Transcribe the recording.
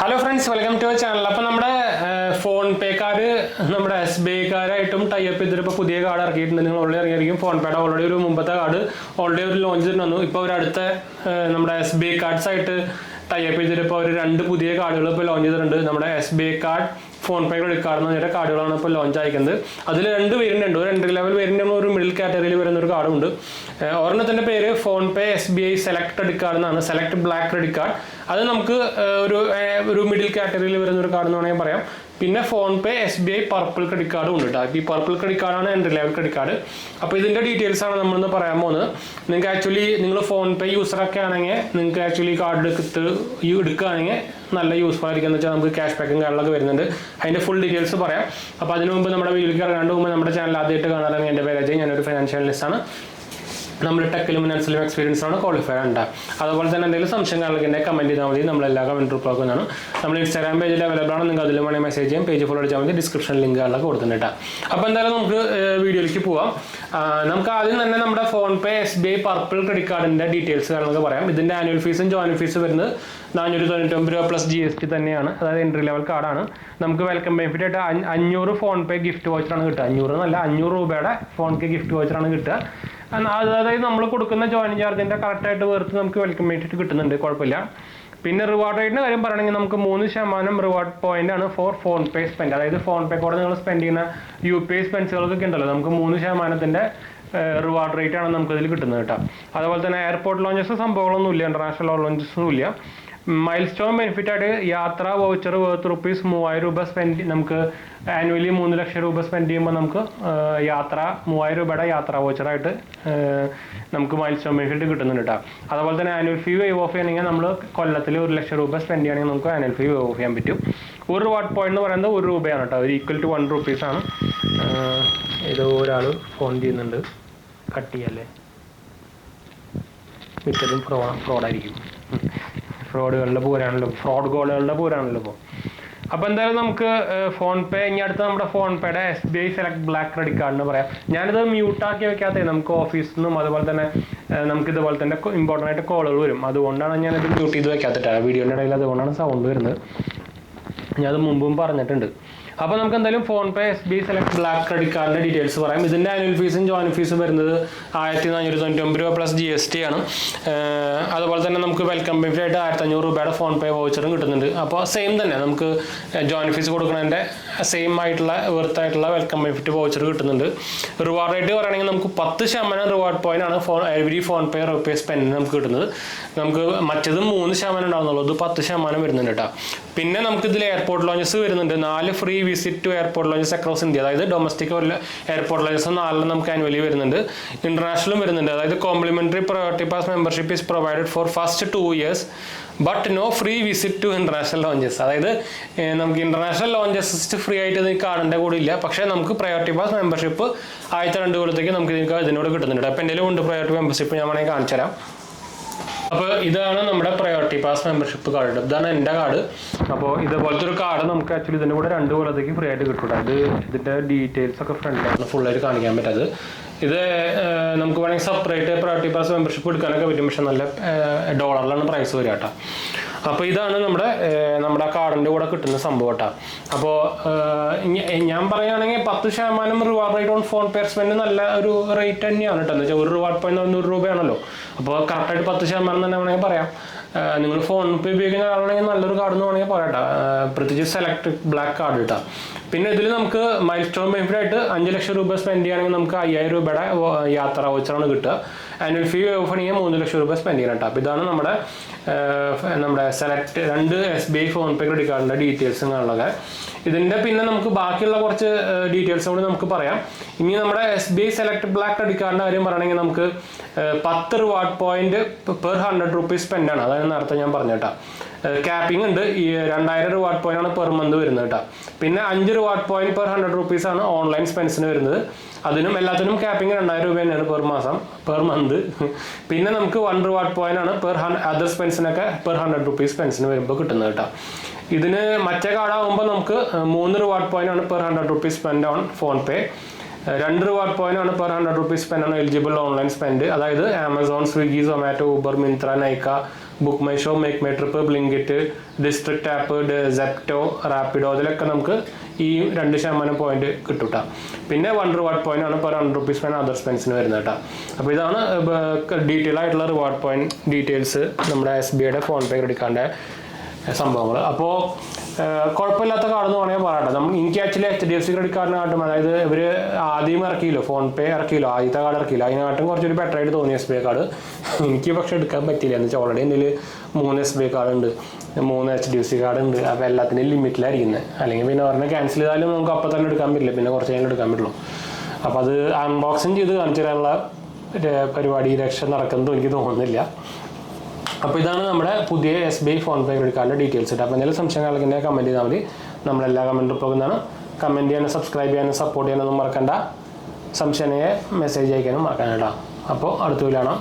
Hello friends, welcome to our channel. അപ്പോൾ നമ്മുടെ phone പേക്കാർ നമ്മുടെ SBI കാരായിട്ടും ടൈപ്പ് ചെയ്തിട്ട് ഇപ്പോൾ പുതിയ കാർഡ് ഇറക്കിയിട്ടുണ്ട്. നിങ്ങൾ ഓൾറെഡി ഇറങ്ങിയിരിക്കും. ഫോൺ പേയുടെ ഓൾറെഡി ഒരു മുമ്പത്തെ കാർഡ് ഓൾറെഡി ഒരു ലോഞ്ച് ചെയ്തിട്ടുണ്ടായിരുന്നു. ഇപ്പോൾ ഒരു അടുത്ത നമ്മുടെ SBI കാർഡ്സ് ആയിട്ട് ടൈപ്പ് ചെയ്തിട്ട് ഇപ്പോൾ ഒരു 2 പുതിയ കാർഡുകൾ ഇപ്പോൾ ലോഞ്ച് ചെയ്തിട്ടുണ്ട്. നമ്മുടെ SBI കാർഡ്, ഫോൺ പേ ക്രെഡിറ്റ് കാർഡ് എന്ന് പറഞ്ഞ കാർഡുകളാണ് ഇപ്പോൾ ലോഞ്ച് അയക്കുന്നത്. അതിൽ 2 വേരിയൻ്റ് ഉണ്ട്. ഒരു എൻട്രി ലെവൽ വേരിയൻ്റ് ആണ്, ഒരു മിഡിൽ കാറ്റഗറിയിൽ വരുന്ന ഒരു കാർഡുണ്ട്. ഒരെണ്ണത്തിൻ്റെ പേര് ഫോൺ പേ SBI സെലക്ട് ക്രെഡിറ്റ് കാർഡ് എന്നാണ്, സെലക്ട് ബ്ലാക്ക് ക്രെഡിറ്റ് കാർഡ്. അത് നമുക്ക് ഒരു മിഡിൽ കാറ്റഗറിയിൽ വരുന്ന ഒരു കാർഡ് എന്ന് വേണമെങ്കിൽ പറയാം. പിന്നെ ഫോൺ പേ SBI പർപ്പിൾ ക്രെഡിറ്റ് കാർഡും ഉണ്ട് കേട്ടോ. ഈ പർപ്പിൾ ക്രെഡിറ്റ് കാർഡാണ് എൻട്രി ലെവൽ ക്രെഡിറ്റ് കാർഡ്. അപ്പോൾ ഇതിൻ്റെ ഡീറ്റെയിൽസ് ആണ് നമ്മളിന്ന് പറയാൻ പോകുന്നത്. നിങ്ങൾക്ക് ആക്ച്വലി നിങ്ങൾ ഫോൺ പേ യൂസറൊക്കെ ആണെങ്കിൽ നിങ്ങൾക്ക് ആക്ച്വലി കാർഡ് എടുക്കുകയാണെങ്കിൽ നല്ല യൂസ്ഫുൾ ആയിരിക്കും. എന്ന് വെച്ചാൽ നമുക്ക് ക്യാഷ് ബാക്കും കാര്യങ്ങളൊക്കെ വരുന്നുണ്ട്. അതിൻ്റെ ഫുൾ ഡീറ്റെയിൽസ് പറയാം. അപ്പോൾ അതിന് മുമ്പ് നമ്മുടെ വീഡിയോയ്ക്ക് ഇറങ്ങാണ്ട് മുമ്പ് നമ്മുടെ ചാനൽ ആദ്യമായിട്ട് കാണാനാണെങ്കിൽ എൻ്റെ പേര് അജയ്, ഞാനൊരു ഫൈനാൻഷ്യൽ അനലിസ്റ്റാണ്. നമ്മൾ ടെക്കിലും ഫിനാൻസിലും എക്സ്പീരിയൻസ് ആണ്, ക്വാളിഫൈഡ് ഉണ്ട്. അതുപോലെ തന്നെ എന്തെങ്കിലും സംശയം കാര്യങ്ങളൊക്കെ കമൻറ്റ് ചെയ്താൽ മതി. നമ്മളെല്ലാ കമൻറ്റ് റിപ്ലൈ ആക്കുന്നതാണ്. നമ്മൾ ഇൻസ്റ്റാഗ്രാം പേജിൽ അവൈലബിൾ ആണ്. നിങ്ങൾക്ക് അതിൽ വേണമെങ്കിൽ മെസ്സേജ് ചെയ്യാം. പേജ് ഫോളോ അടിച്ചാൽ മതി. ഡിസ്ക്രിപ്ഷൻ ലിങ്കുകളൊക്കെ കൊടുത്തിട്ടുണ്ട്. അപ്പോൾ എന്തായാലും നമുക്ക് വീഡിയോയിലേക്ക് പോവാം. നമുക്ക് ആദ്യം തന്നെ നമ്മുടെ ഫോൺ പേ SBI പർപ്പിൾ ക്രെഡിറ്റ് കാർഡിൻ്റെ ഡീറ്റെയിൽസ് കാര്യങ്ങളൊക്കെ പറയാം. ഇതിൻ്റെ ആനുവൽ ഫീസും ജോയിൻ ഫീസും വരുന്നത് 499 രൂപ പ്ലസ് GST തന്നെയാണ്. അതായത് എൻട്രി ലെവൽ കാർഡാണ്. നമുക്ക് വെൽക്കം ബെനിഫിറ്റ് ആയിട്ട് 500 ഫോൺ പേ ഗിഫ്റ്റ് വൗച്ചറാണ് കിട്ടുക. 500 എന്നല്ല, 500 രൂപയുടെ ഫോൺ പേ ഗിഫ്റ്റ് വൗച്ചറാണ് കിട്ടുക. അതായത് നമ്മൾ കൊടുക്കുന്ന ജോയിനിങ് ചാർജിൻ്റെ കറക്റ്റായിട്ട് വേർത്ത് നമുക്ക് വെൽക്കം ബെനിഫിറ്റ് കിട്ടുന്നുണ്ട്, കുഴപ്പമില്ല. പിന്നെ റിവാർഡ് റേറ്റിൻ്റെ കാര്യം പറയുകയാണെങ്കിൽ നമുക്ക് 3% റിവാർഡ് പോയിന്റ് ആണ് ഫോർ ഫോൺ പേ സ്പെൻഡ്. അതായത് ഫോൺ പേ കൂടെ നിങ്ങൾ സ്പെൻഡ് ചെയ്യുന്ന UPI സ്പെൻസുകൾക്കൊക്കെ ഉണ്ടല്ലോ, നമുക്ക് 3% റിവാർഡ് റേറ്റ് ആണ് നമുക്കതിൽ കിട്ടുന്നത് കേട്ടോ. അതുപോലെ തന്നെ എയർപോർട്ട് ലോഞ്ചസ് സംഭവങ്ങളൊന്നുമില്ല, ഇൻ്റർനാഷണൽ ലോഞ്ചസും ഇല്ല. മൈൽ സ്റ്റോൺ ബെനിഫിറ്റ് ആയിട്ട് യാത്രാ വൗച്ചർ വർത്ത് ₹3000 രൂപ സ്പെൻഡ്, നമുക്ക് ആനുവലി 3 ലക്ഷം രൂപ സ്പെൻഡ് ചെയ്യുമ്പോൾ നമുക്ക് 3000 രൂപയുടെ യാത്രാ വൗച്ചറായിട്ട് നമുക്ക് മൈൽ സ്റ്റോൺ ബെനിഫിറ്റ് കിട്ടുന്നുണ്ട് കേട്ടോ. അതുപോലെ തന്നെ ആനുവൽ ഫീ വേവ് ഓഫ് ചെയ്യണമെങ്കിൽ നമ്മൾ കൊല്ലത്തിൽ 1 ലക്ഷം രൂപ സ്പെൻഡ് ചെയ്യണമെങ്കിൽ നമുക്ക് ആനുവൽ ഫീ വേവ് ഓഫ് ചെയ്യാൻ പറ്റും. ഒരു റിവാർഡ് പോയിന്റ് എന്ന് പറയുന്നത് 1 രൂപയാണ് കേട്ടോ. ഒരു ഈക്വൽ ടു 1 rupees-ആണ്. ഇത് ഒരാൾ ഫോൺ ചെയ്യുന്നുണ്ട്, കട്ട് ചെയ്യല്ലേ, മിക്കതും ഫ്രോഡായിരിക്കും. ഫ്രോഡുകളുടെ പൂരാണല്ലോ, ഫ്രോഡ് കോളുകളുടെ പൂരാണല്ലോ ഇപ്പോൾ. അപ്പോൾ എന്തായാലും നമുക്ക് ഫോൺ പേ, ഇനി അടുത്ത് നമ്മുടെ ഫോൺ പേയുടെ SBI സെലക്ട് ബ്ലാക്ക് ക്രെഡിറ്റ് കാർഡിന് പറയാം. ഞാനിത് മ്യൂട്ടാക്കി വെക്കാത്തത്, നമുക്ക് ഓഫീസിൽ നിന്നും അതുപോലെ തന്നെ നമുക്ക് ഇതുപോലെ തന്നെ ഇമ്പോർട്ടൻ്റ് ആയിട്ട് കോളുകൾ വരും. അതുകൊണ്ടാണ് ഞാനിത് മ്യൂട്ട് ചെയ്ത് വെക്കാത്തിട്ടാണ്. വീഡിയോൻ്റെ ഇടയിൽ അതുകൊണ്ടാണ് സൗണ്ട് വരുന്നത്. ഞാനത് മുമ്പും പറഞ്ഞിട്ടുണ്ട്. അപ്പോൾ നമുക്ക് എന്തായാലും ഫോൺ പേ SBI സെലക്ട് ബ്ലാക്ക് ക്രെഡിറ്റ് കാർഡിൻ്റെ ഡീറ്റെയിൽസ് പറയാം. ഇതിൻ്റെ ആനുവൽ ഫീസും ജോയിൻ ഫീസും വരുന്നത് 1499 രൂപ പ്ലസ് GST ആണ്. അതുപോലെ തന്നെ നമുക്ക് വെൽക്കം ബെനിഫിറ്റ് ആയിട്ട് 1500 രൂപയുടെ ഫോൺ പേ വൗച്ചറും കിട്ടുന്നുണ്ട്. അപ്പോൾ സെയിം തന്നെ നമുക്ക് ജോയിൻ ഫീസ് കൊടുക്കുന്നതിൻ്റെ സെയിം ആയിട്ടുള്ള വെർത്തായിട്ടുള്ള വെൽക്കം ബെനിഫിറ്റ് വൗച്ചർ കിട്ടുന്നുണ്ട്. റിവാർഡ് റേറ്റ് പറയുകയാണെങ്കിൽ നമുക്ക് 10% റിവാർഡ് പോയിന്റ് ആണ് എവരി ഫോൺ പേ റുപ്പീ സ്പെൻഡിന് നമുക്ക് കിട്ടുന്നത്. നമുക്ക് മറ്റേത് 3% ഉണ്ടാകുന്നുള്ളൂ, ഇത് 10% വരുന്നുണ്ട് കേട്ടോ. പിന്നെ നമുക്ക് ഇതിൽ എയർപോർട്ട് ലോഞ്ചസ് വരുന്നുണ്ട്. 4 free visit to airport lounges across India. അതായത് ഡൊമസ്റ്റിക് എയർപോർട്ട് ലോഞ്ചസ് 4 നമുക്ക് ആനുവലി വരുന്നുണ്ട്. ഇന്റർനാഷണലും വരുന്നുണ്ട്. അതായത് complimentary priority pass membership is provided for first 2 years but no free visit to international lounges. അതായത് നമുക്ക് ഇന്റർനാഷണൽ ലോഞ്ചസ് ഫ്രീ ആയിട്ട് കാർഡിൻ്റെ കൂടെ ഇല്ല, പക്ഷേ നമുക്ക് പ്രയോറിറ്റി പാസ് മെമ്പർഷിപ്പ് ആദ്യത്തെ 2 കൊല്ലത്തേക്ക് നമുക്ക് ഇതിനോട് കിട്ടുന്നുണ്ട്. അപ്പോൾ എൻ്റെ ഉണ്ട് പ്രയോറിറ്റി മെമ്പർഷിപ്പ്, ഞാൻ വേണമെങ്കിൽ കാണിച്ചു തരാം. അപ്പോൾ ഇതാണ് നമ്മുടെ പ്രയോറിറ്റി പാസ് മെമ്പർഷിപ്പ് കാർഡ്. ഇതാണ് എൻ്റെ കാർഡ്. അപ്പോൾ ഇതുപോലത്തെ ഒരു കാർഡ് നമുക്ക് ആക്ച്വലി ഇതിൻ്റെ കൂടെ 2 കൊല്ലത്തേക്ക് ഫ്രീ ആയിട്ട് കിട്ടും. അത് ഇതിൻ്റെ ഡീറ്റെയിൽസ് ഒക്കെ ഫ്രണ്ടിലാണ് ഫുള്ളായിട്ട് കാണിക്കാൻ പറ്റാത്. ഇത് നമുക്ക് വേണമെങ്കിൽ സെപ്പറേറ്റ് പ്രയോറിറ്റി പാസ് മെമ്പർഷിപ്പ് എടുക്കാനൊക്കെ പറ്റും, പക്ഷെ നല്ല $ലാണ് പ്രൈസ് വരിക കേട്ടോ. അപ്പോൾ ഇതാണ് നമ്മുടെ കാർഡിൻ്റെ കൂടെ കിട്ടുന്ന സംഭവം കേട്ടോ. അപ്പോൾ ഞാൻ പറയുകയാണെങ്കിൽ 10% reward rate on phone pay spend നല്ല ഒരു റേറ്റ് തന്നെയാണ് കേട്ടോ. എന്ന് വെച്ചാൽ ഒരു റിവാർഡ് പോയിന്റ് 100 രൂപയാണല്ലോ. അപ്പോൾ കറക്റ്റായിട്ട് 10% തന്നെ വേണമെങ്കിൽ പറയാം. നിങ്ങൾ ഫോൺ പേ ഉപയോഗിക്കുന്ന ആളാണെങ്കിൽ നല്ലൊരു കാർഡ് എന്ന് വേണമെങ്കിൽ പറയാം കേട്ടോ. പ്രത്യേകിച്ച് സെലക്ട് ബ്ലാക്ക് കാർഡ് കേട്ടോ. പിന്നെ ഇതിൽ നമുക്ക് മൈൽ സ്റ്റോൺ ബെനിഫിറ്റ് ആയിട്ട് 5 ലക്ഷം രൂപ സ്പെൻഡ് ചെയ്യുകയാണെങ്കിൽ നമുക്ക് 5000 രൂപയുടെ യാത്രാ വൗച്ചറാണ് കിട്ടുക. ആനുവൽ ഫീ ഓഫ് ചെയ്യണമെങ്കിൽ 3 ലക്ഷം രൂപ സ്പെൻഡ് ചെയ്യണം കേട്ടോ. അപ്പോൾ ഇതാണ് നമ്മുടെ സെലക്ട് 2 SBI ഫോൺ പേ ക്രെഡിറ്റ് കാർഡിൻ്റെ ഡീറ്റെയിൽസും കാണുന്നത്. ഇതിൻ്റെ പിന്നെ നമുക്ക് ബാക്കിയുള്ള കുറച്ച് ഡീറ്റെയിൽസ് കൂടി നമുക്ക് പറയാം. ഇനി നമ്മുടെ SBI സെലക്ട് ബ്ലാക്ക് ക്രെഡിറ്റ് കാർഡിൻ്റെ കാര്യം പറയുകയാണെങ്കിൽ നമുക്ക് 10 റിവാർഡ് പോയിന്റ് പെർ 100 rupees സ്പെൻഡാണ്. അതായത് നേരത്തെ ഞാൻ പറഞ്ഞു കേട്ടോ. ക്യാപ്പിംഗ് ഉണ്ട്. ഈ 2000 റിവാർഡ് പോയിന്റ് ആണ് പെർ മന്ത് വരുന്നത് കേട്ടോ. പിന്നെ 5 റിവാർഡ് പോയിന്റ് പെർ 100 rupees ആണ് ഓൺലൈൻ സ്പെൻസിന് വരുന്നത്. അതിനും എല്ലാത്തിനും ക്യാപ്പിംഗ് 2000 രൂപ തന്നെയാണ് പെർ മന്ത്. പിന്നെ നമുക്ക് 1 റിവാർഡ് പോയിന്റ് ആണ് അതർ സ്പെൻസിനൊക്കെ പെർ 100 rupees സ്പെൻസിന് വരുമ്പോൾ കിട്ടുന്നത് കേട്ടോ. ഇതിന് മറ്റേ കാർഡാകുമ്പോൾ നമുക്ക് 3 റിവാർഡ് പോയിന്റ് ആണ് per 100 rupees spend on phone pay. 2 reward point ആണ് പെർ 100 rupees സ്പെൻഡ് ആണ് എലിജിബിൾ ഓൺലൈൻ സ്പെൻഡ്. അതായത് Amazon, Swiggy, Zomato, Uber, Myntra, Nykaa, book my show, make my trip, Blinkit, district app, zepto, Rapido, അതിലൊക്കെ നമുക്ക് ഈ 2% പോയിന്റ് കിട്ടും കേട്ടോ. പിന്നെ 1 റിവാർഡ് പോയിന്റ് ആണ് പെർ 100 റുപ്പീസ് സ്പെൻഡ് അതർ സ്പെൻസിന് വരുന്നത് കേട്ടോ. അപ്പോൾ ഇതാണ് ഡീറ്റെയിൽ ആയിട്ടുള്ള റിവാർഡ് പോയിന്റ് ഡീറ്റെയിൽസ് നമ്മുടെ SBIയുടെ ഫോൺ പേ ക്രെഡിറ്റ് കാർഡിൻ്റെ സംഭവങ്ങൾ. അപ്പോൾ കുഴപ്പമില്ലാത്ത കാർഡെന്ന് വേണമെങ്കിൽ പറയട്ടെ. എനിക്ക് ആക്ച്വലി HDFC ക്രെഡിറ്റ് കാർഡിനെക്കാട്ടും, അതായത് ഇവർ ആദ്യം ഇറക്കിയില്ലോ ഫോൺ പേ ഇറക്കിയില്ലോ, ആദ്യത്തെ കാർഡ് ഇറക്കിയില്ല, അതിനെക്കാട്ടും കുറച്ചൊരു ബെറ്റർ ആയിട്ട് തോന്നി SBI കാർഡ്. എനിക്ക് പക്ഷേ എടുക്കാൻ പറ്റില്ല എന്ന് വെച്ചാൽ ഓൾറെഡി എൻ്റെ 3 SBI കാർഡ് ഉണ്ട്, 3 HDFC കാർഡ് ഉണ്ട്. അപ്പോൾ എല്ലാത്തിനും ലിമിറ്റിലായിരിക്കുന്നത്. അല്ലെങ്കിൽ പിന്നെ പറഞ്ഞാൽ ക്യാൻസൽ ചെയ്താലും നമുക്ക് അപ്പം തന്നെ എടുക്കാൻ പറ്റില്ല, പിന്നെ കുറച്ച് കഴിഞ്ഞാൽ എടുക്കാൻ പറ്റുള്ളൂ. അപ്പോൾ അത് അൺബോക്സിങ് ചെയ്ത് കാണിച്ചു തരാനുള്ള പരിപാടി രക്ഷ നടക്കുന്നതും എനിക്ക് തോന്നുന്നില്ല. അപ്പോൾ ഇതാണ് നമ്മുടെ പുതിയ SBI ഫോൺ പേ ക്രെഡിറ്റ് കാർഡിൻ്റെ ഡീറ്റെയിൽസ് ഇട്ട്. അപ്പോൾ എന്തെങ്കിലും സംശയങ്ങളൊക്കെ കമൻറ്റ് ചെയ്താൽ മതി. നമ്മളെല്ലാ കമൻറ്റും പോകുന്നതാണ്. കമൻറ്റ് ചെയ്യാനും സബ്സ്ക്രൈബ് ചെയ്യാനും സപ്പോർട്ട് ചെയ്യാനൊന്നും മറക്കണ്ട. സംശയങ്ങളെ മെസ്സേജ് അയക്കാനും മറക്കാനേട്ടാ. അപ്പോൾ അടുത്ത വീഡിയോ കാണാം.